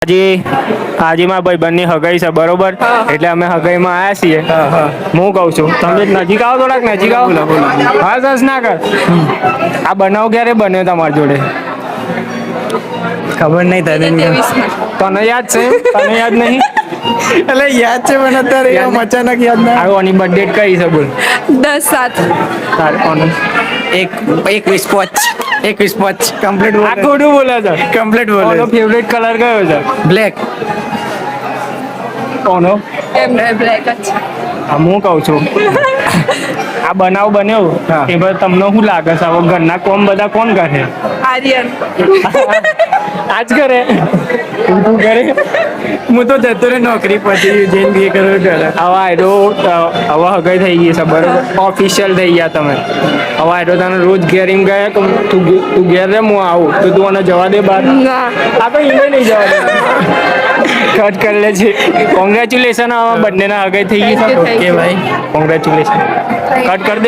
આજે મારા ભાઈબંધની હગાઈ છે બરોબર, એટલે અમે હગાઈમાં આવ્યા છીએ. હું કહું છું તમે નજીક આવો, થોડાક નજીક આવો. હા સસ ના કર. આ બનાવ ક્યારે બન્યો તમારી જોડે? ખબર નહીં તને તને યાદ છે? તને યાદ નહીં? એટલે યાદ છે મને અત્યારે એમ અચાનક યાદ ના આવો આની બર્થડે કઈ છે બોલ? 10/7. એકવીસ પોચ કમ્પ્લીટ આ ખોટું બોલે છે. કમ્પ્લીટ બોલે કોનો ફેવરેટ કલર કયો છે? બ્લેક. કોનો? એમને બ્લેક જ. હા હું કહું છું આ બનાવ બન્યો એ બધું તમને શું લાગે છે? હવે ઘરના કોમ બધા કોણ કરે? આર્યન. આજ કરે તું કરે? હું તો જતો રે નોકરી પછી જઈને બી કરો કરે. હવે આયરો હવે હગાઈ થઈ ગઈ છે બરોબર, ઓફિશિયલ થઈ ગયા તમે. હવે આયરો તને રોજ ઘેર એમ ગયા કે તું ઘેર રે હું આવું તો તું મને જવા દે બહાર? ના. આ તો ઈને નહીં જવા દે. કટ કરી લે છે. કોંગ્રેચ્યુલેશન, હવે બંનેના હગાઈ થઈ ગઈ છે. ઓકે ભાઈ, કોંગ્રેચ્યુલેશન. કટ કરી દે.